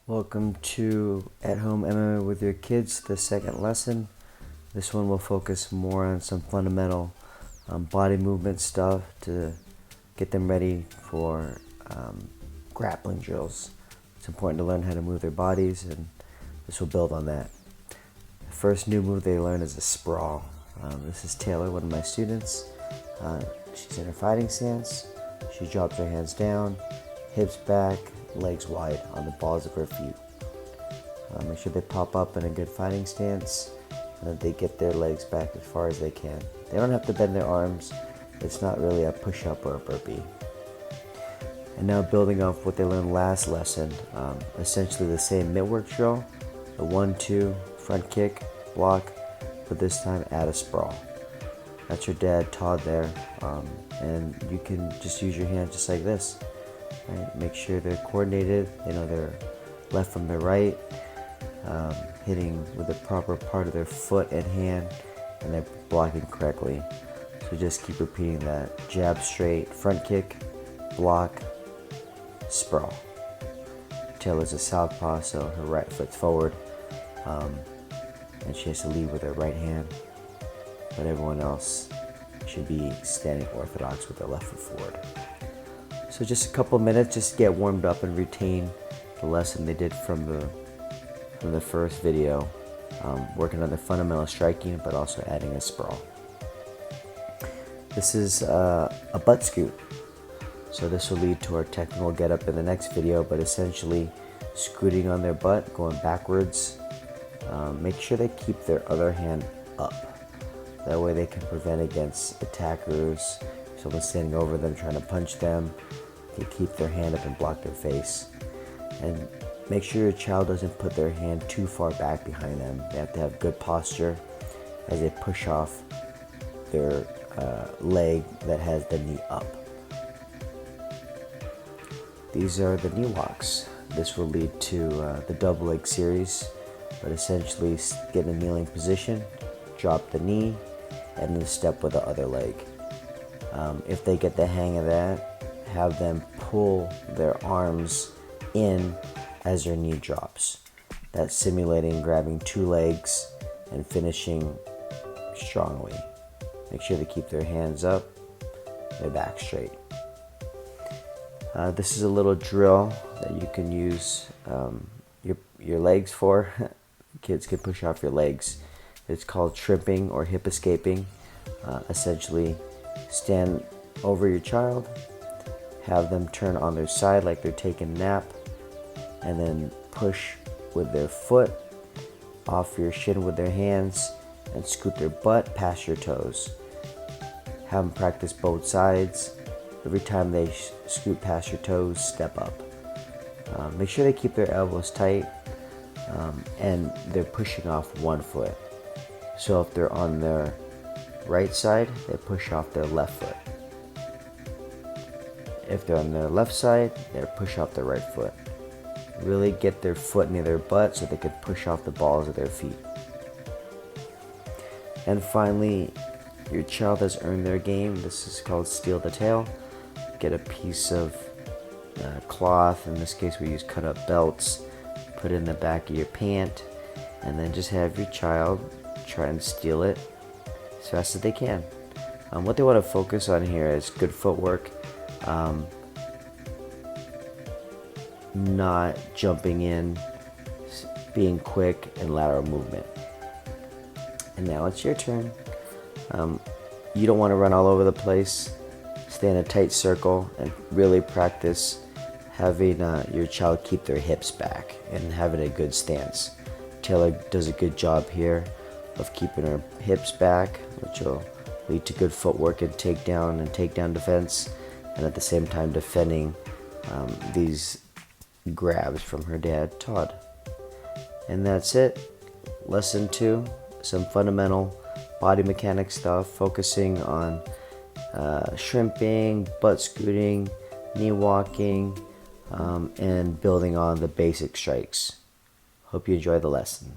Welcome to At Home MMA with your kids, the second lesson. This one will focus more on some fundamental body movement stuff to get them ready for grappling drills. It's important to learn how to move their bodies, and this will build on that. The first new move they learn is a sprawl. This is Taylor, one of my students. She's in her fighting stance. She drops her hands down, hips back, legs wide on the balls of her feet. Make sure they pop up in a good fighting stance and that they get their legs back as far as they can. They don't have to bend their arms. It's not really a push-up or a burpee. And now building off what they learned last lesson, essentially the same mitt work drill, the 1-2 front kick, block, but this time add a sprawl. That's your dad, Todd, there, and you can just use your hands just like this. Right? Make sure they're coordinated, they know their left from their right, hitting with the proper part of their foot and hand, and they're blocking correctly. So just keep repeating that. Jab straight, front kick, block, sprawl. Taylor's a southpaw, so her right foot's forward, and she has to lead with her right hand, but everyone else should be standing orthodox with their left foot forward. So just a couple minutes, just to get warmed up and retain the lesson they did from the first video, working on the fundamental striking, but also adding a sprawl. This is a butt scoot. So this will lead to our technical getup in the next video, but essentially scooting on their butt, going backwards. Make sure they keep their other hand up. That way they can prevent against attackers, someone standing over them trying to punch them. They keep their hand up and block their face. And make sure your child doesn't put their hand too far back behind them. They have to have good posture as they push off their leg that has the knee up. These are the knee walks. This will lead to the double leg series, but essentially get in a kneeling position, drop the knee, and then step with the other leg. If they get the hang of that, have them pull their arms in as their knee drops. That's simulating grabbing two legs and finishing strongly. Make sure they keep their hands up, their back straight. This is a little drill that you can use your legs for. Kids can push off your legs. It's called tripping or hip escaping. Essentially, stand over your child, have them turn on their side like they're taking a nap, and then push with their foot off your shin with their hands and scoot their butt past your toes. Have them practice both sides. Every time they scoot past your toes, step up. Make sure they keep their elbows tight, and they're pushing off one foot. So if they're on their right side, they push off their left foot. If they're on their left side, they push off their right foot. Really get their foot near their butt so they can push off the balls of their feet. And finally, your child has earned their game. This is called steal the tail. Get a piece of cloth, in this case we use cut up belts, put it in the back of your pant, and then just have your child try and steal it as fast as they can. What they want to focus on here is good footwork, not jumping in, being quick, and lateral movement. And now it's your turn. You don't want to run all over the place. Stay in a tight circle and really practice having your child keep their hips back and having a good stance. Taylor does a good job here of keeping her hips back, which will lead to good footwork and takedown defense, and at the same time defending these grabs from her dad, Todd. And that's it. Lesson 2, some fundamental body mechanics stuff, focusing on shrimping, butt scooting, knee walking, and building on the basic strikes. Hope you enjoy the lesson.